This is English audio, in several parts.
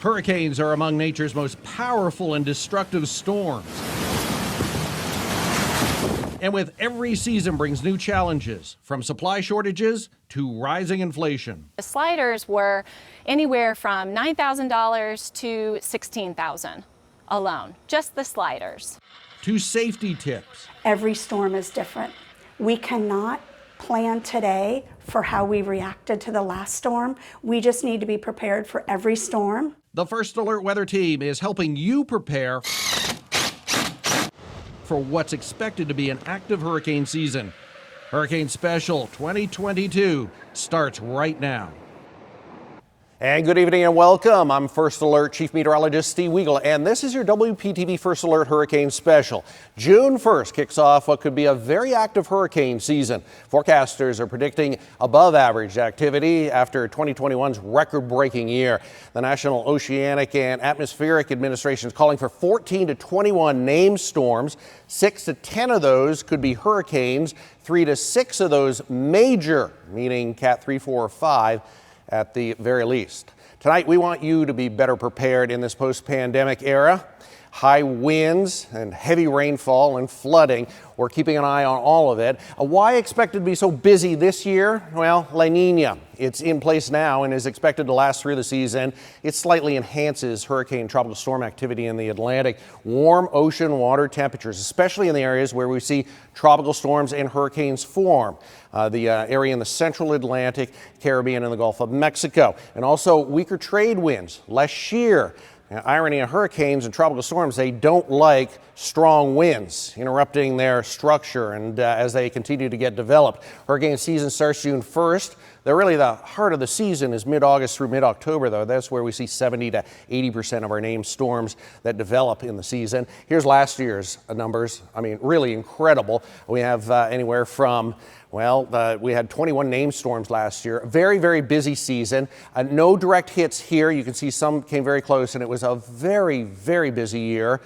Hurricanes are among nature's most powerful and destructive storms. And with every season brings new challenges, from supply shortages to rising inflation. The sliders were anywhere from $9,000 to $16,000 alone, just the sliders. To safety tips. Every storm is different. We cannot plan today for how we reacted to the last storm. We just need to be prepared for every storm. The First Alert Weather team is helping you prepare for what's expected to be an active hurricane season. Hurricane Special 2022 starts right now. And good evening and welcome. I'm First Alert Chief Meteorologist Steve Weigel, and this is your WPTV First Alert Hurricane Special. June 1st kicks off what could be a very active hurricane season. Forecasters are predicting above average activity after 2021's record-breaking year. The National Oceanic and Atmospheric Administration is calling for 14 to 21 named storms. 6 to 10 of those could be hurricanes, 3 to 6 of those major, meaning Cat 3, 4, or 5. At the very least. Tonight, we want you to be better prepared in this post-pandemic era. High winds and heavy rainfall and flooding. We're keeping an eye on all of it. Why expected to be so busy this year? Well, La Nina. It's in place now and is expected to last through the season. It slightly enhances hurricane tropical storm activity in the Atlantic. Warm ocean water temperatures, especially in the areas where we see tropical storms and hurricanes form. The area in the central Atlantic, Caribbean, and the Gulf of Mexico. And also weaker trade winds, less shear. Irony of hurricanes and tropical storms, they don't like strong winds interrupting their structure and as they continue to get developed. Hurricane season starts June 1st. Really the heart of the season is mid-August through mid-October, though. That's where we see 70 to 80% of our named storms that develop in the season. Here's last year's numbers. I mean, really incredible. We have anywhere from we had 21 named storms last year. Very, very busy season. No direct hits here. You can see some came very close, and it was a very, very busy year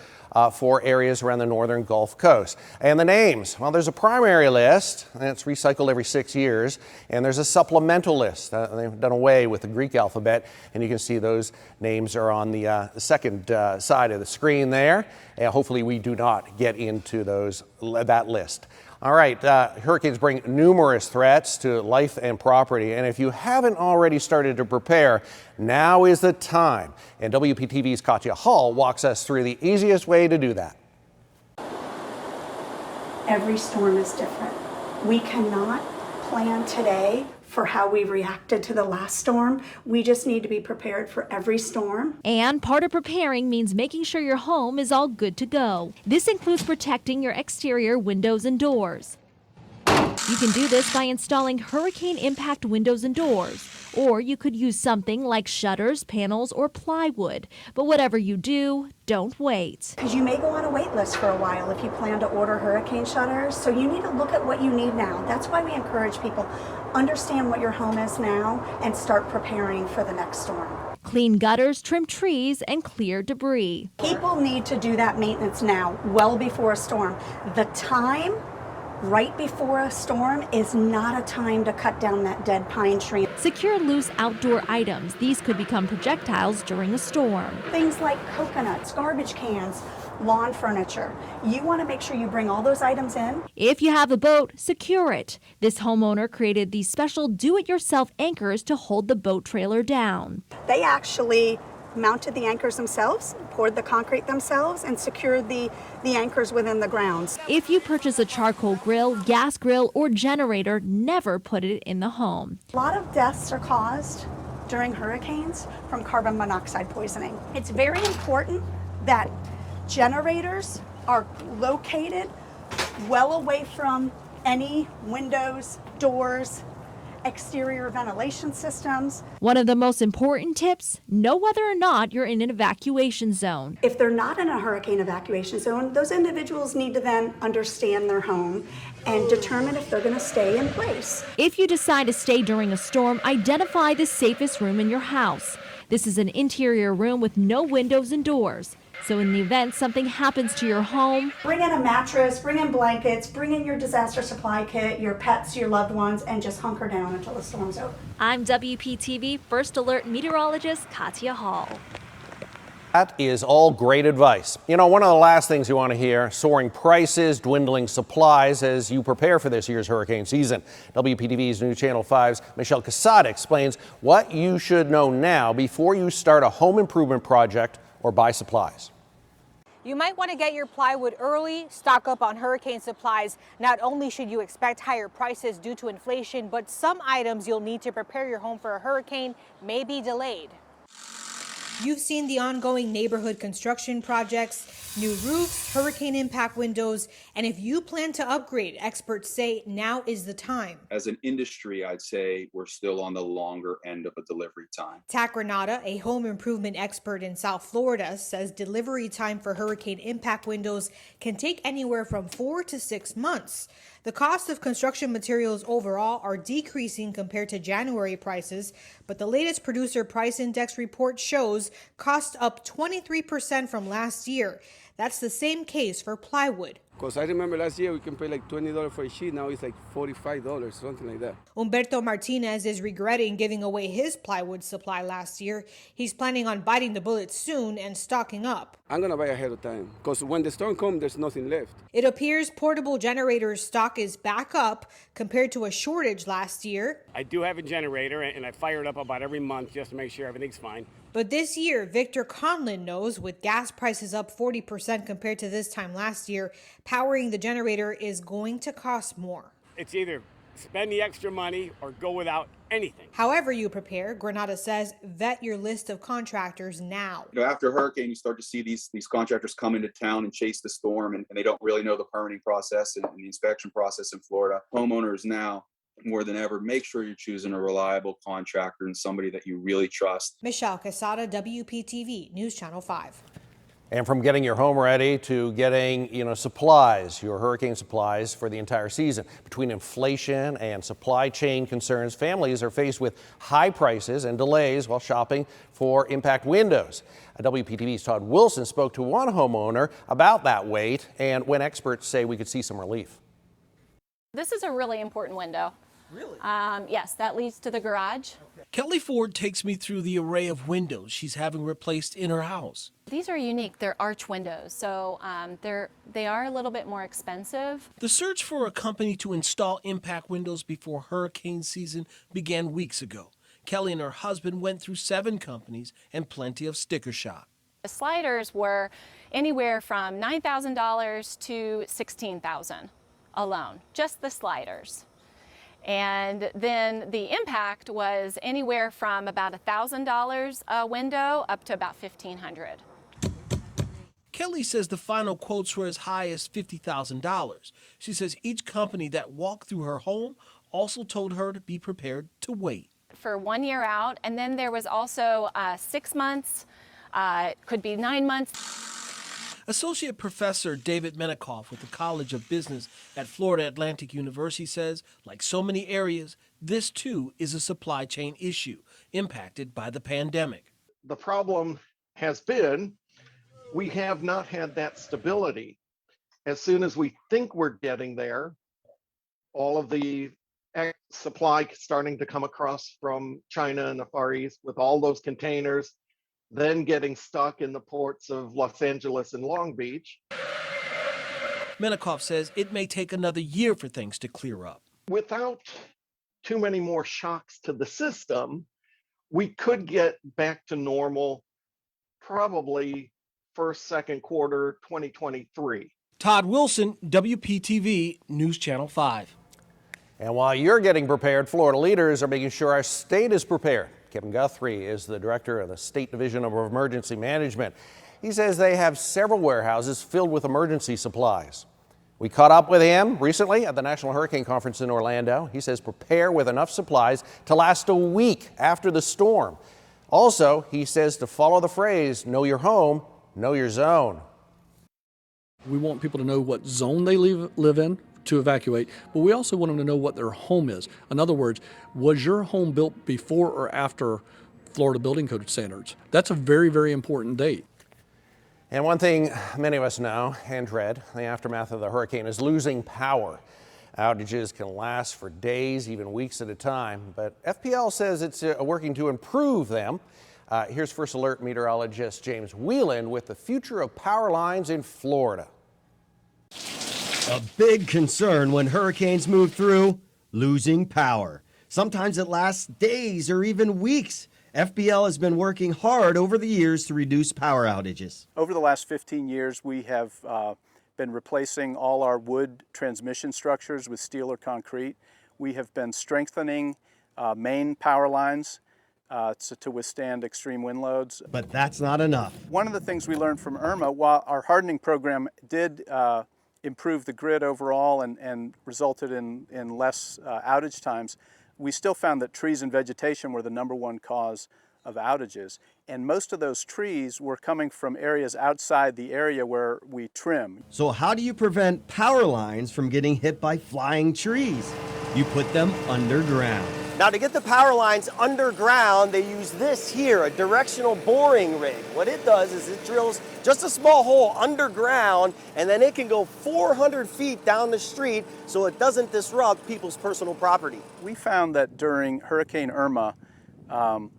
for areas around the northern Gulf Coast. And the names, well, there's a primary list, and it's recycled every 6 years, and there's a supplemental list. They've done away with the Greek alphabet, and you can see those names are on the second side of the screen there. And hopefully we do not get into that list. All right, hurricanes bring numerous threats to life and property, and if you haven't already started to prepare, now is the time. And WPTV's Katya Hall walks us through the easiest way to do that. Every storm is different. We cannot plan today for how we reacted to the last storm. We just need to be prepared for every storm. And part of preparing means making sure your home is all good to go. This includes protecting your exterior windows and doors. You can do this by installing hurricane impact windows and doors, or you could use something like shutters, panels, or plywood. But whatever you do, don't wait. Because you may go on a wait list for a while if you plan to order hurricane shutters, so you need to look at what you need now. That's why we encourage people, understand what your home is now and start preparing for the next storm. Clean gutters, trim trees, and clear debris. People need to do that maintenance now, well before a storm. The time right before a storm is not a time to cut down that dead pine tree. Secure loose outdoor items. These could become projectiles during a storm. Things like coconuts, garbage cans, lawn furniture. You want to make sure you bring all those items in. If you have a boat, secure it. This homeowner created these special do-it-yourself anchors to hold the boat trailer down. They actually mounted the anchors themselves, poured the concrete themselves, and secured the anchors within the grounds. If you purchase a charcoal grill, gas grill, or generator, never put it in the home. A lot of deaths are caused during hurricanes from carbon monoxide poisoning. It's very important that generators are located well away from any windows, doors, exterior ventilation systems. One of the most important tips, know whether or not you're in an evacuation zone. If they're not in a hurricane evacuation zone, those individuals need to then understand their home and determine if they're going to stay in place. If you decide to stay during a storm, identify the safest room in your house. This is an interior room with no windows and doors. So in the event something happens to your home, bring in a mattress, bring in blankets, bring in your disaster supply kit, your pets, your loved ones, and just hunker down until the storm's over. I'm WPTV First Alert Meteorologist Katya Hall. That is all great advice. You know, one of the last things you want to hear, soaring prices, dwindling supplies as you prepare for this year's hurricane season. WPTV's News Channel 5's Michelle Casada explains what you should know now before you start a home improvement project or buy supplies. You might want to get your plywood early, stock up on hurricane supplies. Not only should you expect higher prices due to inflation, but some items you'll need to prepare your home for a hurricane may be delayed. You've seen the ongoing neighborhood construction projects, new roofs, hurricane impact windows, and if you plan to upgrade, experts say now is the time. As an industry, I'd say we're still on the longer end of a delivery time. Tack Renata, a home improvement expert in South Florida, says delivery time for hurricane impact windows can take anywhere from 4 to 6 months. The cost of construction materials overall are decreasing compared to January prices, but the latest producer price index report shows costs up 23% from last year. That's the same case for plywood. Because I remember last year we can pay like $20 for a sheet. Now it's like $45, something like that. Humberto Martinez is regretting giving away his plywood supply last year. He's planning on biting the bullet soon and stocking up. I'm going to buy ahead of time because when the storm comes, there's nothing left. It appears portable generators stock is back up compared to a shortage last year. I do have a generator and I fire it up about every month just to make sure everything's fine. But this year, Victor Conlon knows with gas prices up 40% compared to this time last year, powering the generator is going to cost more. It's either spend the extra money or go without anything. However you prepare, Granada says, vet your list of contractors now. You know, after a hurricane, you start to see these contractors come into town and chase the storm, and they don't really know the permitting process and the inspection process in Florida. Homeowners now, more than ever, make sure you're choosing a reliable contractor and somebody that you really trust. Michelle Casada, WPTV, News Channel 5. And from getting your home ready to getting, supplies, your hurricane supplies for the entire season. Between inflation and supply chain concerns, families are faced with high prices and delays while shopping for impact windows. WPTV's Todd Wilson spoke to one homeowner about that wait and when experts say we could see some relief. This is a really important window. Really? Yes, that leads to the garage. Kelly Ford takes me through the array of windows she's having replaced in her house. These are unique. They're arch windows, so they are a little bit more expensive. The search for a company to install impact windows before hurricane season began weeks ago. Kelly and her husband went through 7 companies and plenty of sticker shock. The sliders were anywhere from $9,000 to $16,000 alone, just the sliders. And then the impact was anywhere from about $1,000 a window up to about $1,500. Kelly says the final quotes were as high as $50,000. She says each company that walked through her home also told her to be prepared to wait. For 1 year out, and then there was also 6 months, could be 9 months. Associate Professor David Menikoff with the College of Business at Florida Atlantic University says, like so many areas, this too is a supply chain issue impacted by the pandemic. The problem has been we have not had that stability. As soon as we think we're getting there, all of the supply starting to come across from China and the Far East with all those containers, then getting stuck in the ports of Los Angeles and Long Beach. Menikoff says it may take another year for things to clear up. Without too many more shocks to the system, we could get back to normal probably first, second quarter 2023. Todd Wilson, WPTV News Channel 5. And while you're getting prepared, Florida leaders are making sure our state is prepared. Kevin Guthrie is the director of the State Division of Emergency Management. He says they have several warehouses filled with emergency supplies. We caught up with him recently at the National Hurricane Conference in Orlando. He says prepare with enough supplies to last a week after the storm. Also, he says to follow the phrase, know your home, know your zone. We want people to know what zone they live in to evacuate, but we also want them to know what their home is. In other words, was your home built before or after Florida Building Code standards? That's a very, very important date. And one thing many of us know and dread, the aftermath of the hurricane, is losing power. Outages can last for days, even weeks at a time, but FPL says it's working to improve them. Here's First Alert meteorologist James Whelan with the future of power lines in Florida. A big concern when hurricanes move through, losing power. Sometimes it lasts days or even weeks. FBL has been working hard over the years to reduce power outages. Over the last 15 years, we have been replacing all our wood transmission structures with steel or concrete. We have been strengthening main power lines to withstand extreme wind loads. But that's not enough. One of the things we learned from Irma, while our hardening program did improve the grid overall and resulted in less outage times, we still found that trees and vegetation were the #1 cause of outages. And most of those trees were coming from areas outside the area where we trim. So how do you prevent power lines from getting hit by flying trees? You put them underground. Now, to get the power lines underground, they use this here, a directional boring rig. What it does is it drills just a small hole underground, and then it can go 400 feet down the street so it doesn't disrupt people's personal property. We found that during Hurricane Irma,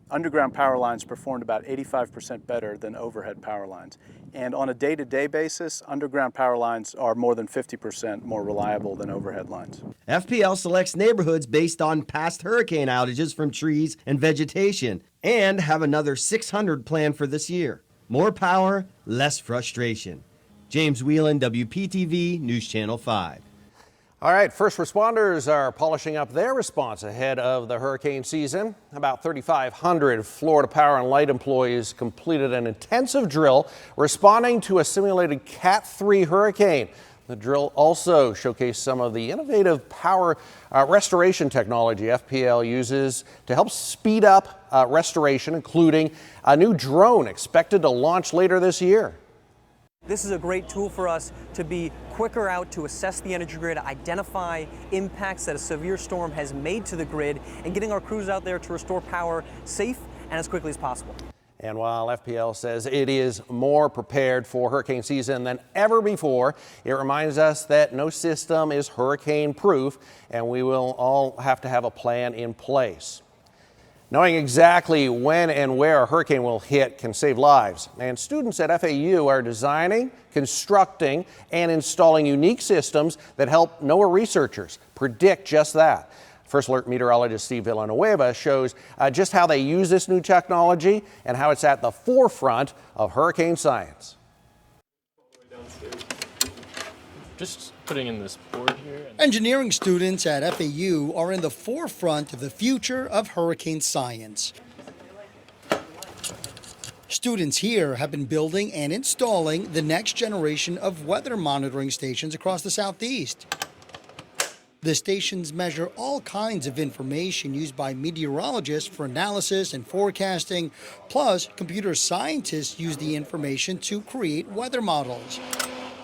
underground power lines performed about 85% better than overhead power lines. And on a day-to-day basis, underground power lines are more than 50% more reliable than overhead lines. FPL selects neighborhoods based on past hurricane outages from trees and vegetation, and have another 600 planned for this year. More power, less frustration. James Whelan, WPTV News Channel 5. All right, first responders are polishing up their response ahead of the hurricane season. About 3,500 Florida Power and Light employees completed an intensive drill responding to a simulated Cat 3 hurricane. The drill also showcased some of the innovative power restoration technology FPL uses to help speed up restoration, including a new drone expected to launch later this year. This is a great tool for us to be quicker out to assess the energy grid, identify impacts that a severe storm has made to the grid, and getting our crews out there to restore power safe and as quickly as possible. And while FPL says it is more prepared for hurricane season than ever before, it reminds us that no system is hurricane proof, and we will all have to have a plan in place. Knowing exactly when and where a hurricane will hit can save lives, and students at FAU are designing, constructing, and installing unique systems that help NOAA researchers predict just that. First Alert meteorologist Steve Villanueva shows just how they use this new technology and how it's at the forefront of hurricane science. Just putting in this board here. Engineering students at FAU are in the forefront of the future of hurricane science. Students here have been building and installing the next generation of weather monitoring stations across the Southeast. The stations measure all kinds of information used by meteorologists for analysis and forecasting, plus computer scientists use the information to create weather models.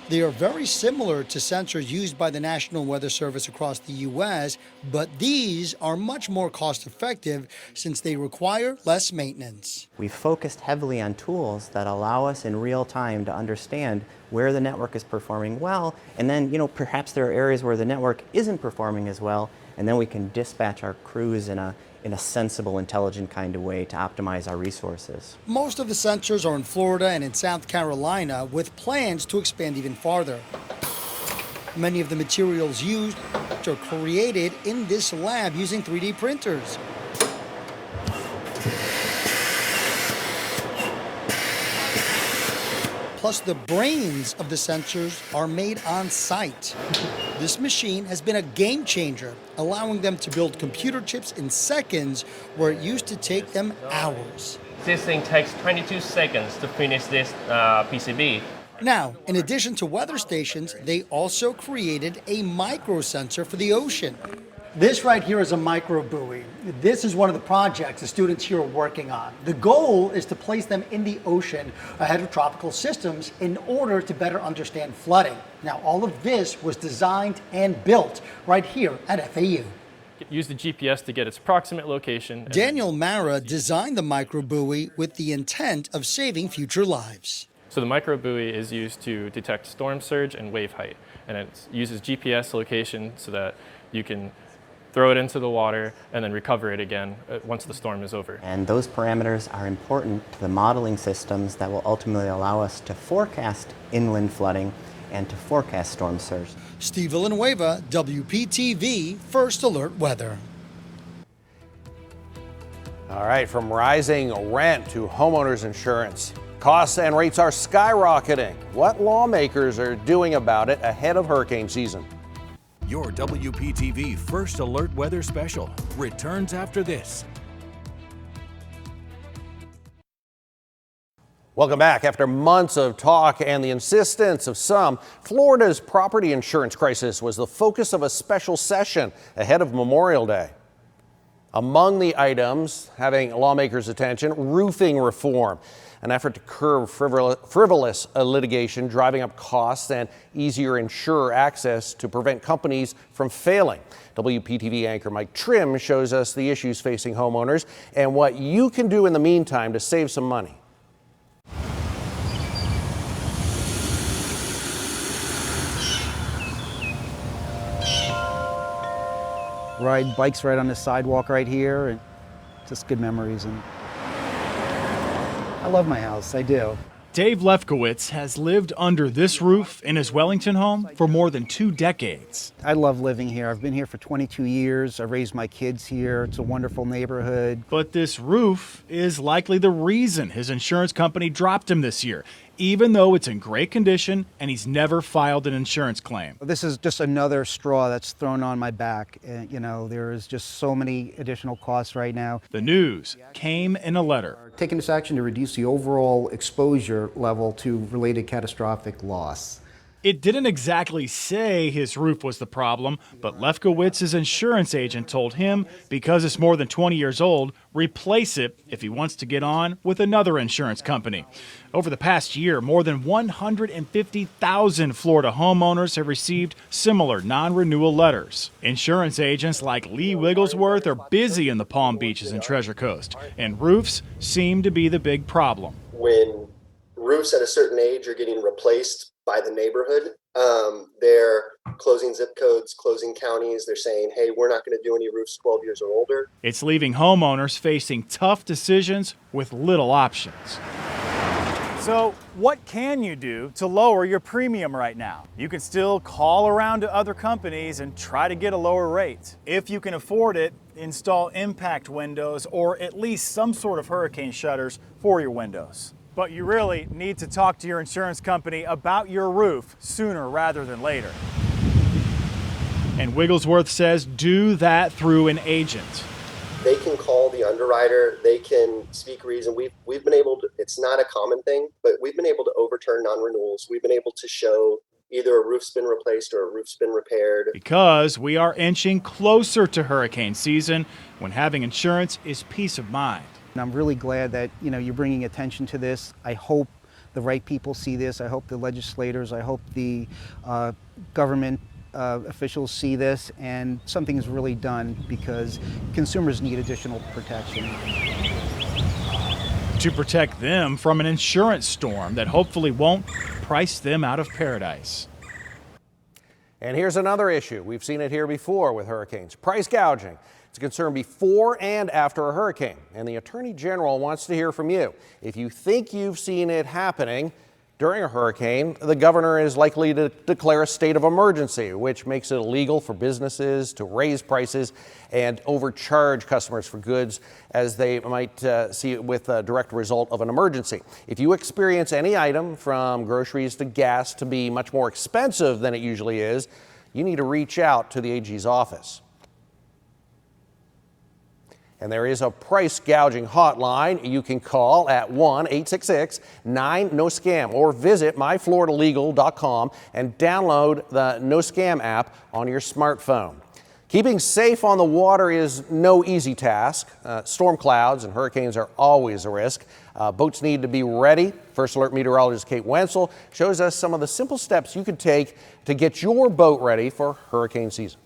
They are very similar to sensors used by the National Weather Service across the U.S., but these are much more cost-effective since they require less maintenance. We focused heavily on tools that allow us in real time to understand where the network is performing well, and then, perhaps there are areas where the network isn't performing as well, and then we can dispatch our crews in a sensible, intelligent kind of way to optimize our resources. Most of the sensors are in Florida and in South Carolina, with plans to expand even farther. Many of the materials used are created in this lab using 3D printers. Plus, the brains of the sensors are made on site. This machine has been a game changer, allowing them to build computer chips in seconds where it used to take them hours. This thing takes 22 seconds to finish this PCB. Now, in addition to weather stations, they also created a micro sensor for the ocean. This right here is a micro buoy. This is one of the projects the students here are working on. The goal is to place them in the ocean ahead of tropical systems in order to better understand flooding. Now, all of this was designed and built right here at FAU. Use the GPS to get its proximate location. Daniel Mara designed the micro buoy with the intent of saving future lives. So the micro buoy is used to detect storm surge and wave height, and it uses GPS location so that you can throw it into the water, and then recover it again once the storm is over. And those parameters are important to the modeling systems that will ultimately allow us to forecast inland flooding and to forecast storm surge. Steve Villanueva, WPTV First Alert Weather. All right, from rising rent to homeowners insurance, costs and rates are skyrocketing. What lawmakers are doing about it ahead of hurricane season? Your WPTV First Alert Weather Special returns after this. Welcome back. After months of talk and the insistence of some, Florida's property insurance crisis was the focus of a special session ahead of Memorial Day. Among the items having lawmakers' attention, roofing reform, an effort to curb frivolous litigation, driving up costs and easier insurer access to prevent companies from failing. WPTV anchor Mike Trim shows us the issues facing homeowners and what you can do in the meantime to save some money. Ride bikes right on the sidewalk right here, and just good memories. And I love my house, I do. Dave Lefkowitz has lived under this roof in his Wellington home for more than 2 decades. I love living here. I've been here for 22 years. I raised my kids here. It's a wonderful neighborhood. But this roof is likely the reason his insurance company dropped him this year, even though it's in great condition and he's never filed an insurance claim. This is just another straw that's thrown on my back. You know, there's just so many additional costs right now. The news came in a letter. Taking this action to reduce the overall exposure level to related catastrophic loss. It didn't exactly say his roof was the problem, but Lefkowitz's insurance agent told him because it's more than 20 years old, replace it if he wants to get on with another insurance company. Over the past year, more than 150,000 Florida homeowners have received similar non-renewal letters. Insurance agents like Lee Wigglesworth are busy in the Palm Beaches and Treasure Coast, and roofs seem to be the big problem. When roofs at a certain age are getting replaced by the neighborhood, they're closing zip codes, closing counties. They're saying, hey, we're not going to do any roofs 12 years or older. It's leaving homeowners facing tough decisions with little options. So what can you do to lower your premium right now? You can still call around to other companies and try to get a lower rate. If you can afford it, install impact windows or at least some sort of hurricane shutters for your windows. But you really need to talk to your insurance company about your roof sooner rather than later. And Wigglesworth says do that through an agent. They can call the underwriter, they can speak reason. We've been able to, it's not a common thing, but we've been able to overturn non-renewals. We've been able to show either a roof's been replaced or a roof's been repaired. Because we are inching closer to hurricane season when having insurance is peace of mind. And I'm really glad that, you know, you're bringing attention to this. I hope the right people see this. I hope the legislators, I hope the government officials see this and something is really done because consumers need additional protection. To protect them from an insurance storm that hopefully won't price them out of paradise. And here's another issue. We've seen it here before with hurricanes. Price gouging. It's a concern before and after a hurricane, and the Attorney General wants to hear from you. If you think you've seen it happening during a hurricane, the governor is likely to declare a state of emergency, which makes it illegal for businesses to raise prices and overcharge customers for goods as they might see it with a direct result of an emergency. If you experience any item from groceries to gas to be much more expensive than it usually is, you need to reach out to the AG's office. And there is a price gouging hotline you can call at 1-866-9-NO-SCAM or visit myfloridalegal.com and download the No Scam app on your smartphone. Keeping safe on the water is no easy task. Storm clouds and hurricanes are always a risk. Boats need to be ready. First Alert meteorologist Kate Wenzel shows us some of the simple steps you could take to get your boat ready for hurricane season.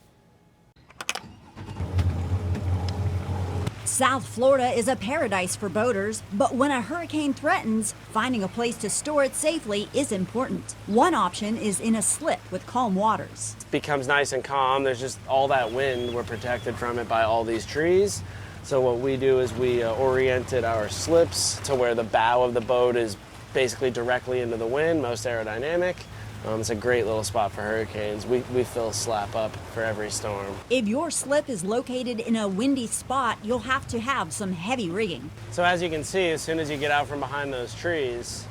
South Florida is a paradise for boaters, but when a hurricane threatens, finding a place to store it safely is important. One option is in a slip with calm waters. It becomes nice and calm. There's just all that wind. We're protected from it by all these trees. So what we do is we oriented our slips to where the bow of the boat is basically directly into the wind, most aerodynamic. It's a great little spot for hurricanes. We fill slap up for every storm. If your slip is located in a windy spot, you'll have to have some heavy rigging. So as you can see, as soon as you get out from behind those trees,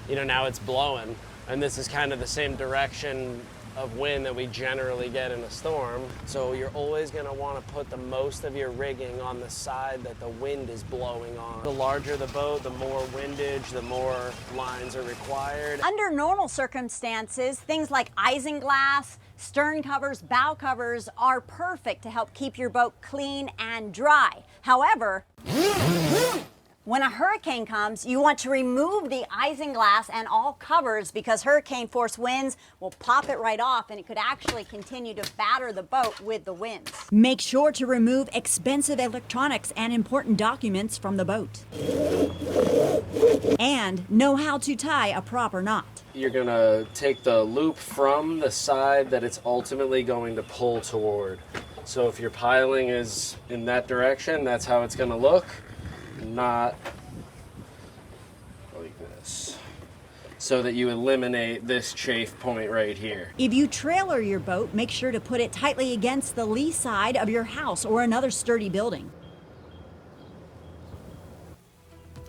now it's blowing. And this is kind of the same direction of wind that we generally get in a storm. So you're always going to want to put the most of your rigging on the side that the wind is blowing on. The larger the boat, the more windage, the more lines are required. Under normal circumstances, things like isinglass, stern covers, bow covers are perfect to help keep your boat clean and dry. However, when a hurricane comes, you want to remove the isinglass and all covers because hurricane force winds will pop it right off and it could actually continue to batter the boat with the winds. Make sure to remove expensive electronics and important documents from the boat. And know how to tie a proper knot. You're going to take the loop from the side that it's ultimately going to pull toward. So if your piling is in that direction, that's how it's going to look. Not like this, so that you eliminate this chafe point right here. If you trailer your boat, make sure to put it tightly against the lee side of your house or another sturdy building.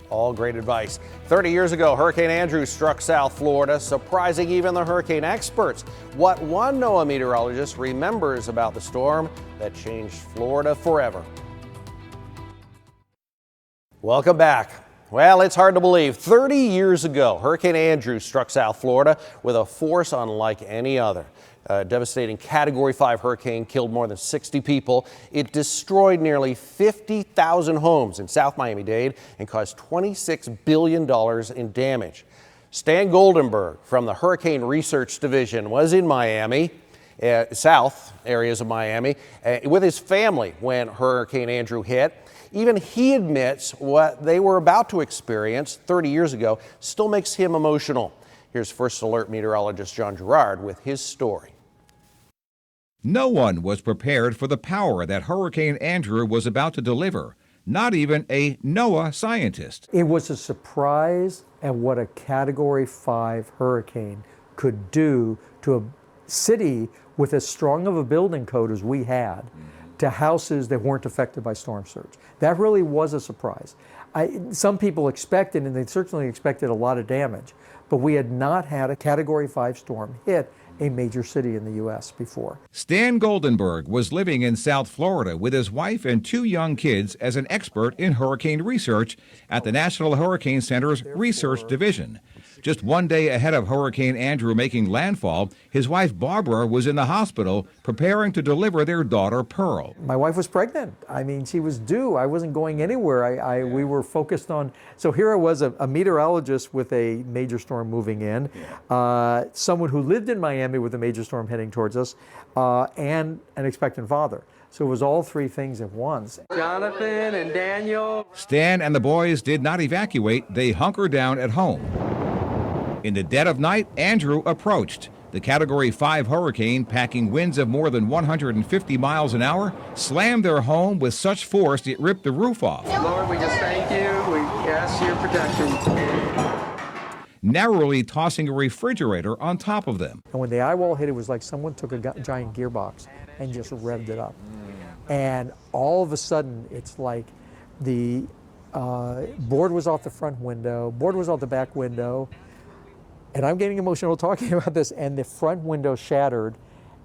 All great advice. 30 years ago, Hurricane Andrew struck South Florida, surprising even the hurricane experts. What one NOAA meteorologist remembers about the storm that changed Florida forever. Welcome back. Well, it's hard to believe. 30 years ago, Hurricane Andrew struck South Florida with a force unlike any other. A devastating Category 5 hurricane killed more than 60 people. It destroyed nearly 50,000 homes in South Miami-Dade and caused $26 billion in damage. Stan Goldenberg from the Hurricane Research Division was in Miami, south areas of Miami, with his family when Hurricane Andrew hit. Even he admits what they were about to experience 30 years ago still makes him emotional. Here's First Alert meteorologist John Gerard with his story. No one was prepared for the power that Hurricane Andrew was about to deliver, not even a NOAA scientist. It was a surprise at what a Category 5 hurricane could do to a city with as strong of a building code as we had, to houses that weren't affected by storm surge. That really was a surprise. Some people expected, and they certainly expected, a lot of damage, but we had not had a Category 5 storm hit a major city in the U.S. before. Stan Goldenberg was living in South Florida with his wife and 2 young kids as an expert in hurricane research at the National Hurricane Center's Research Division. Just one day ahead of Hurricane Andrew making landfall, his wife Barbara was in the hospital preparing to deliver their daughter Pearl. My wife was pregnant. I mean, she was due. I wasn't going anywhere. We were focused on, so here I was, a meteorologist with a major storm moving in, someone who lived in Miami with a major storm heading towards us, and an expectant father. So it was all 3 things at once. Jonathan and Daniel. Stan and the boys did not evacuate. They hunkered down at home. In the dead of night, Andrew approached. The Category 5 hurricane, packing winds of more than 150 miles an hour, slammed their home with such force it ripped the roof off. Lord, we just thank you. We ask your protection. Narrowly tossing a refrigerator on top of them. And when the eye wall hit, it was like someone took a giant gearbox and just revved it up. And all of a sudden, it's like the board was off the front window, board was off the back window, and I'm getting emotional talking about this, and the front window shattered,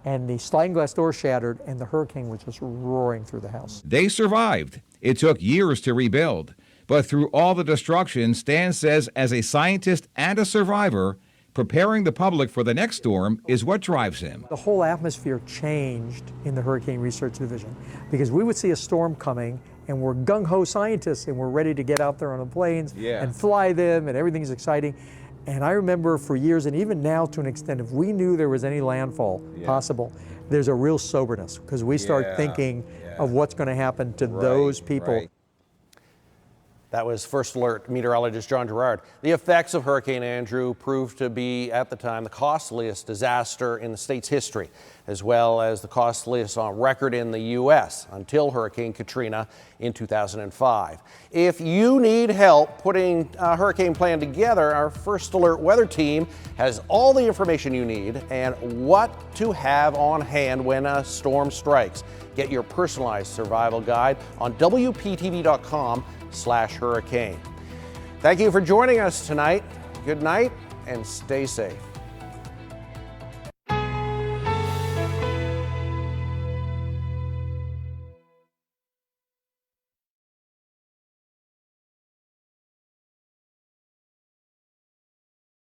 and the sliding glass door shattered, and the hurricane was just roaring through the house. They survived. It took years to rebuild. But through all the destruction, Stan says as a scientist and a survivor, preparing the public for the next storm is what drives him. The whole atmosphere changed in the Hurricane Research Division because we would see a storm coming and we're gung-ho scientists and we're ready to get out there on the planes and fly them and everything's exciting. And I remember for years, and even now to an extent, if we knew there was any landfall possible, there's a real soberness because we start thinking of what's going to happen to those people. Right. That was First Alert meteorologist John Gerard. The effects of Hurricane Andrew proved to be, at the time, the costliest disaster in the state's history, as well as the costliest on record in the U.S. until Hurricane Katrina in 2005. If you need help putting a hurricane plan together, our First Alert weather team has all the information you need and what to have on hand when a storm strikes. Get your personalized survival guide on WPTV.com/hurricane. Thank you for joining us tonight. Good night and stay safe.